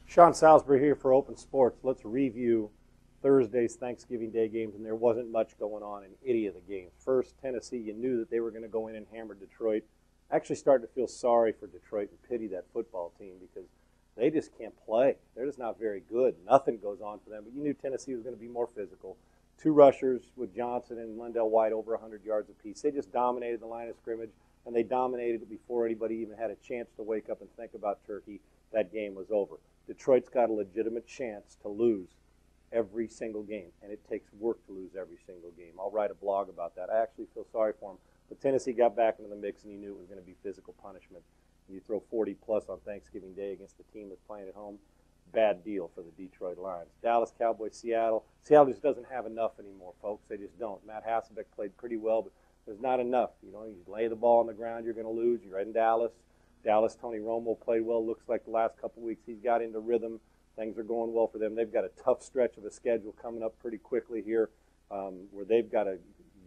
Sean Salisbury here for Open Sports. Let's review Thursday's Thanksgiving Day games, and there wasn't much going on in any of the games. First, Tennessee, you knew that they were going to go in and hammer Detroit. Actually started to feel sorry for Detroit and pity that football team because they just can't play. They're just not very good. Nothing goes on for them, but you knew Tennessee was going to be more physical. Two rushers with Johnson and Lendell White over 100 yards apiece. They just dominated the line of scrimmage, and they dominated it before anybody even had a chance to wake up and think about turkey. That game was over. Detroit's got a legitimate chance to lose every single game, and it takes work to lose every single game. I'll write a blog about that. I actually feel sorry for them. But Tennessee got back into the mix, and you knew it was going to be physical punishment. You throw 40-plus on Thanksgiving Day against the team that's playing at home, bad deal for the Detroit Lions. Dallas Cowboys, Seattle. Seattle just doesn't have enough anymore, folks. They just don't. Matt Hasselbeck played pretty well, but there's not enough. You know, you lay the ball on the ground, you're going to lose. You're in Dallas. Tony Romo played well. Looks like the last couple of weeks he's got into rhythm. Things are going well for them. They've got a tough stretch of a schedule coming up pretty quickly here where they've got to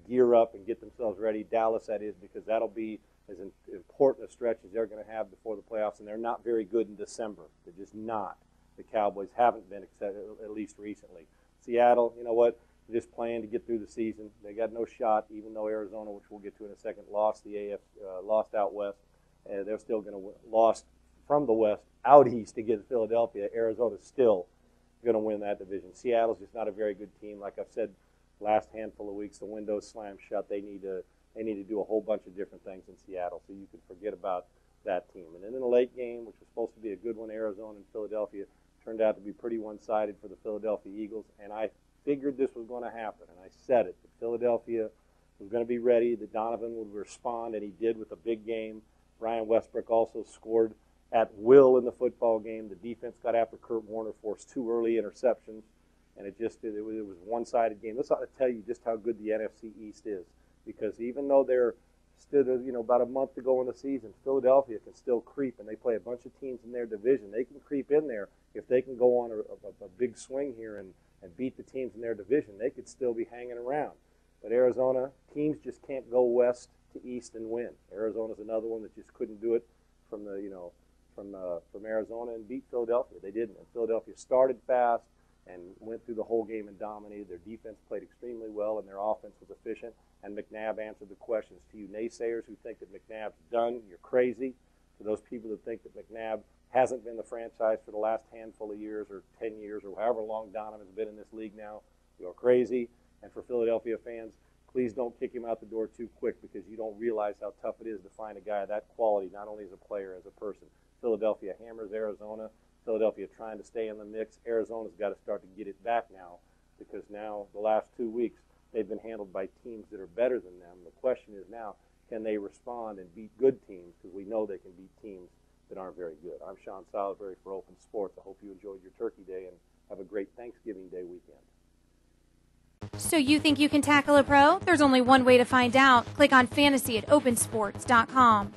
gear up and get themselves ready. Dallas, that is, because that'll be as important a stretch as they're going to have before the playoffs, and they're not very good in December. They're just not. The Cowboys haven't been, at least recently. Seattle, you know what? They're just playing to get through the season. They got no shot, even though Arizona, which we'll get to in a second, lost out west. They're still going to lost from the west out east to get to Philadelphia. Arizona's still going to win that division. Seattle's just not a very good team. Like I've said, last handful of weeks, the window's slammed shut. They need to do a whole bunch of different things in Seattle, so you can forget about that team. And then in the late game, which was supposed to be a good one, Arizona and Philadelphia, turned out to be pretty one-sided for the Philadelphia Eagles. And I figured this was going to happen, and I said it. That Philadelphia was going to be ready, that Donovan would respond, and he did with a big game. Ryan Westbrook also scored at will in the football game. The defense got after Kurt Warner, forced 2 early interceptions, and it was a one-sided game. This ought to tell you just how good the NFC East is, because even though they're still, about a month to go in the season, Philadelphia can still creep, and they play a bunch of teams in their division. They can creep in there if they can go on a big swing here and beat the teams in their division. They could still be hanging around. But Arizona, teams just can't go west to east and win. Arizona's another one that just couldn't do it from Arizona and beat Philadelphia. They didn't. And Philadelphia started fast and went through the whole game and dominated. Their defense played extremely well, and their offense was efficient. And McNabb answered the questions. To you naysayers who think that McNabb's done, you're crazy. To those people that think that McNabb hasn't been the franchise for the last handful of years or 10 years or however long Donovan's been in this league now, you're crazy. And for Philadelphia fans, please don't kick him out the door too quick, because you don't realize how tough it is to find a guy of that quality, not only as a player, as a person. Philadelphia hammers Arizona. Philadelphia trying to stay in the mix. Arizona's got to start to get it back now, because now the last 2 weeks they've been handled by teams that are better than them. The question is now, can they respond and beat good teams, because we know they can beat teams that aren't very good. I'm Sean Salisbury for Open Sports. I hope you enjoyed your Turkey Day and have a great Thanksgiving Day weekend. So you think you can tackle a pro? There's only one way to find out. Click on fantasy at opensports.com.